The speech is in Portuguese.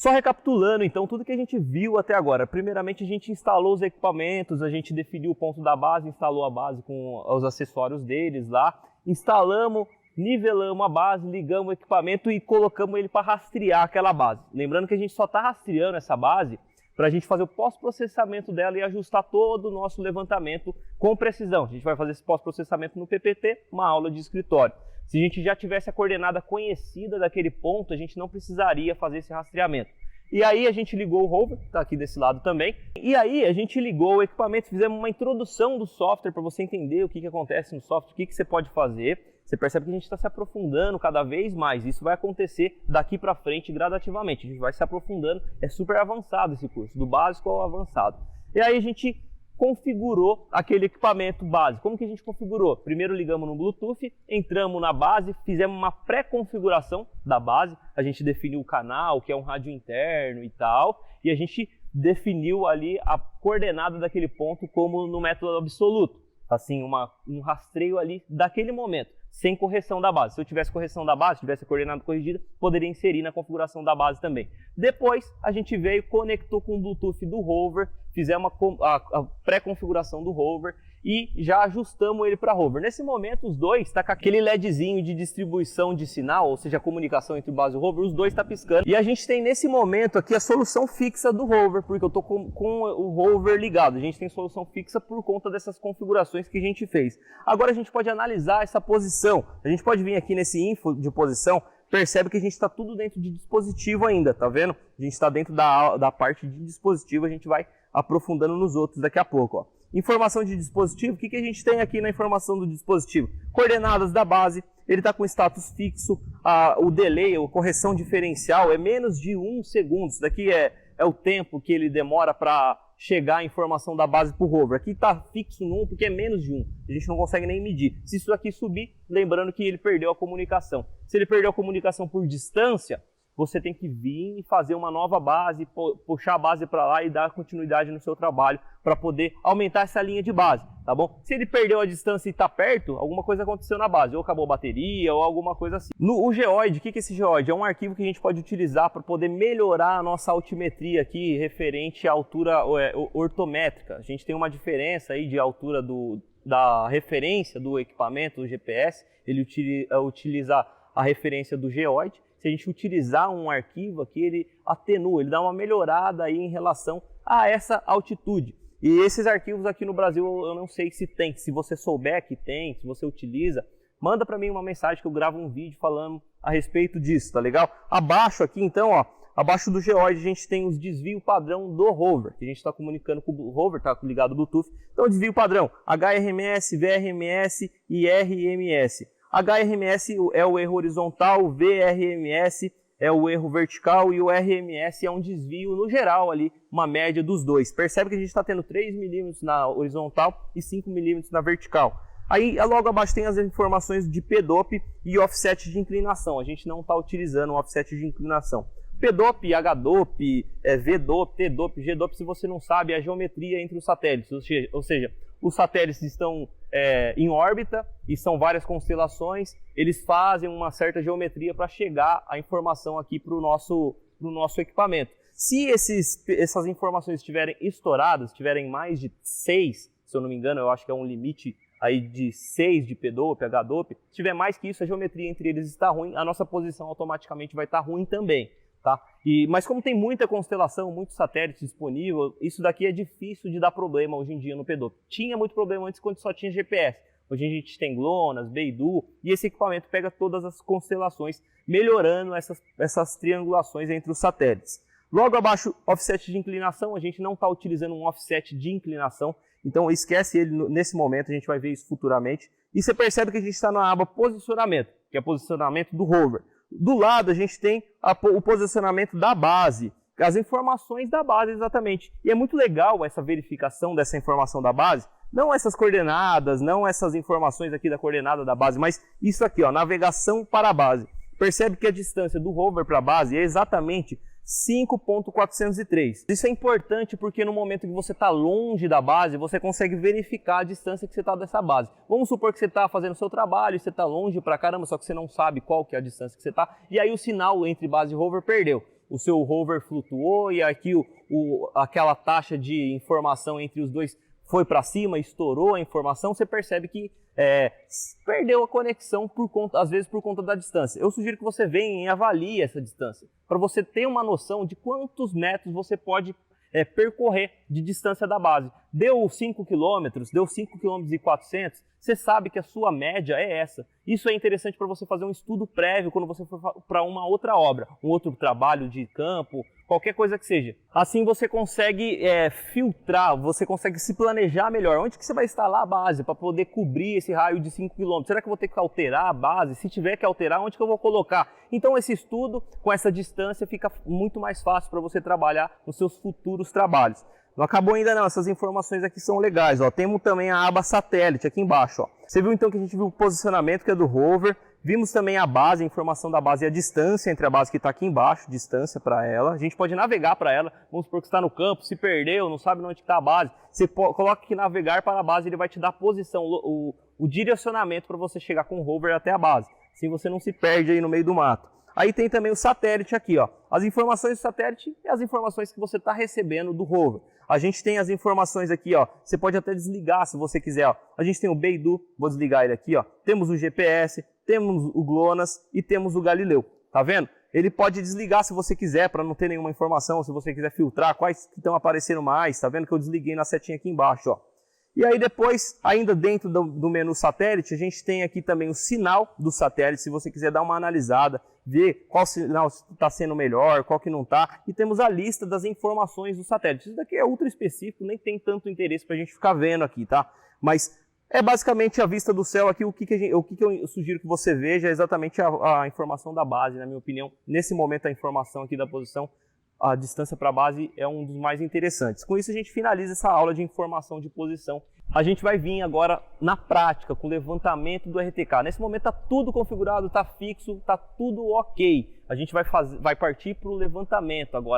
Só recapitulando, então, tudo que a gente viu até agora. Primeiramente, a gente instalou os equipamentos, a gente definiu o ponto da base, instalou a base com os acessórios deles lá, instalamos, nivelamos a base, ligamos o equipamento e colocamos ele para rastrear aquela base. Lembrando que a gente só está rastreando essa base para a gente fazer o pós-processamento dela e ajustar todo o nosso levantamento com precisão. A gente vai fazer esse pós-processamento no PPT, uma aula de escritório. Se a gente já tivesse a coordenada conhecida daquele ponto, a gente não precisaria fazer esse rastreamento. E aí a gente ligou o rover, está aqui desse lado também, e aí a gente ligou o equipamento, fizemos uma introdução do software para você entender o que acontece no software, o que você pode fazer. Você percebe que a gente está se aprofundando cada vez mais, isso vai acontecer daqui para frente gradativamente, a gente vai se aprofundando, é super avançado esse curso, do básico ao avançado. E aí a gente configurou aquele equipamento base. Como que a gente configurou? Primeiro ligamos no Bluetooth, entramos na base, fizemos uma pré-configuração da base, a gente definiu o canal, que é um rádio interno e tal, e a gente definiu ali a coordenada daquele ponto como no método absoluto, assim, um rastreio ali daquele momento, sem correção da base. Se eu tivesse correção da base, tivesse a coordenada corrigida, poderia inserir na configuração da base também. Depois, a gente veio, conectou com o Bluetooth do rover, fizemos a pré-configuração do rover e já ajustamos ele para rover. Nesse momento, os dois estão com aquele LEDzinho de distribuição de sinal, ou seja, a comunicação entre base e rover, os dois estão piscando. E a gente tem nesse momento aqui a solução fixa do rover, porque eu estou com o rover ligado. A gente tem solução fixa por conta dessas configurações que a gente fez. Agora a gente pode analisar essa posição. A gente pode vir aqui nesse info de posição, percebe que a gente está tudo dentro de dispositivo ainda, tá vendo? A gente está dentro da parte de dispositivo, a gente vai aprofundando nos outros daqui a pouco, ó. Informação de dispositivo, o que a gente tem aqui na informação do dispositivo? Coordenadas da base, ele está com status fixo, o delay, a correção diferencial é menos de 1 segundo, isso daqui é o tempo que ele demora para chegar a informação da base para o rover. Aqui está fixo no 1 porque é menos de 1, a gente não consegue nem medir. Se isso aqui subir, lembrando que ele perdeu a comunicação. Se ele perdeu a comunicação por distância, você tem que vir e fazer uma nova base, puxar a base para lá e dar continuidade no seu trabalho para poder aumentar essa linha de base, tá bom? Se ele perdeu a distância e está perto, alguma coisa aconteceu na base, ou acabou a bateria ou alguma coisa assim. O geoide, o que é esse geoide? É um arquivo que a gente pode utilizar para poder melhorar a nossa altimetria aqui referente à altura ortométrica. A gente tem uma diferença aí de altura da referência do equipamento, do GPS, ele utiliza a referência do geoide. Se a gente utilizar um arquivo aqui, ele atenua, ele dá uma melhorada aí em relação a essa altitude. E esses arquivos aqui no Brasil eu não sei se tem, se você souber que tem, se você utiliza, manda para mim uma mensagem que eu gravo um vídeo falando a respeito disso, tá legal? Abaixo aqui então, ó, abaixo do geoide a gente tem os desvio padrão do rover, que a gente está comunicando com o rover, tá ligado ao Bluetooth. Então desvio padrão, HRMS, VRMS e RMS. HRMS é o erro horizontal, VRMS é o erro vertical e o RMS é um desvio no geral ali, uma média dos dois. Percebe que a gente está tendo 3 milímetros na horizontal e 5 milímetros na vertical. Aí logo abaixo tem as informações de P-dop e offset de inclinação. A gente não está utilizando o offset de inclinação. P-dop, H-dop, V-dop, T-dop, G-dop, se você não sabe, é a geometria entre os satélites. Ou seja, os satélites estão em órbita e são várias constelações, eles fazem uma certa geometria para chegar a informação aqui para o nosso equipamento. Se essas informações estiverem estouradas, tiverem mais de 6, se eu não me engano, eu acho que é um limite aí de 6 de P-dop, H-dop, se tiver mais que isso, a geometria entre eles está ruim, a nossa posição automaticamente vai estar ruim também. Tá? Mas como tem muita constelação, muitos satélites disponíveis, isso daqui é difícil de dar problema hoje em dia no P-dop. Tinha muito problema antes quando só tinha GPS. Hoje a gente tem GLONASS, Beidou, e esse equipamento pega todas as constelações, melhorando essas triangulações entre os satélites. Logo abaixo, offset de inclinação, a gente não está utilizando um offset de inclinação, então esquece ele nesse momento, a gente vai ver isso futuramente. E você percebe que a gente está na aba posicionamento, que é posicionamento do rover. Do lado a gente tem o posicionamento da base, as informações da base exatamente. E é muito legal essa verificação dessa informação da base, não essas coordenadas, não essas informações aqui da coordenada da base, mas isso aqui, ó, navegação para a base. Percebe que a distância do rover para a base é exatamente 5.403. Isso é importante porque no momento que você está longe da base, você consegue verificar a distância que você está dessa base. Vamos supor que você está fazendo o seu trabalho e você está longe pra caramba, só que você não sabe qual que é a distância que você está, e aí o sinal entre base e rover perdeu. o seu rover flutuou e aqui aquela taxa de informação entre os dois foi para cima, estourou a informação, você percebe que perdeu a conexão, às vezes por conta da distância. Eu sugiro que você venha e avalie essa distância, para você ter uma noção de quantos metros você pode percorrer de distância da base. Deu 5 km, deu 5 km e 400, você sabe que a sua média é essa. Isso é interessante para você fazer um estudo prévio quando você for para uma outra obra, um outro trabalho de campo, qualquer coisa que seja. Assim você consegue filtrar, você consegue se planejar melhor. Onde que você vai instalar a base para poder cobrir esse raio de 5 km? Será que eu vou ter que alterar a base? Se tiver que alterar, onde que eu vou colocar? Então esse estudo com essa distância fica muito mais fácil para você trabalhar nos seus futuros trabalhos. Não acabou ainda não, essas informações aqui são legais, ó. Temos também a aba satélite aqui embaixo, ó. Você viu então que a gente viu o posicionamento que é do rover, vimos também a base, a informação da base e a distância entre a base que está aqui embaixo, distância para ela. A gente pode navegar para ela, vamos supor que está no campo, se perdeu, não sabe onde está a base. Você coloca aqui navegar para a base, ele vai te dar a posição, o direcionamento para você chegar com o rover até a base. Assim você não se perde aí no meio do mato. Aí tem também o satélite aqui, ó. As informações do satélite e as informações que você está recebendo do rover. A gente tem as informações aqui, ó. Você pode até desligar se você quiser, ó. A gente tem o Beidou, vou desligar ele aqui, ó. Temos o GPS, temos o GLONASS e temos o Galileu. Tá vendo? Ele pode desligar se você quiser, para não ter nenhuma informação, se você quiser filtrar quais que estão aparecendo mais. Tá vendo que eu desliguei na setinha aqui embaixo, ó. E aí depois, ainda dentro do menu satélite, a gente tem aqui também o sinal do satélite, se você quiser dar uma analisada, ver qual sinal está sendo melhor, qual que não está. E temos a lista das informações do satélite. Isso daqui é ultra específico, nem tem tanto interesse para a gente ficar vendo aqui, tá? Mas é basicamente a vista do céu aqui, o que eu sugiro que você veja é exatamente a informação da base, na minha opinião. Nesse momento a informação aqui da posição, a distância para a base é um dos mais interessantes. Com isso a gente finaliza essa aula de informação de posição. A gente vai vir agora na prática com o levantamento do RTK. Nesse momento está tudo configurado, está fixo, está tudo ok. A gente vai partir para o levantamento agora.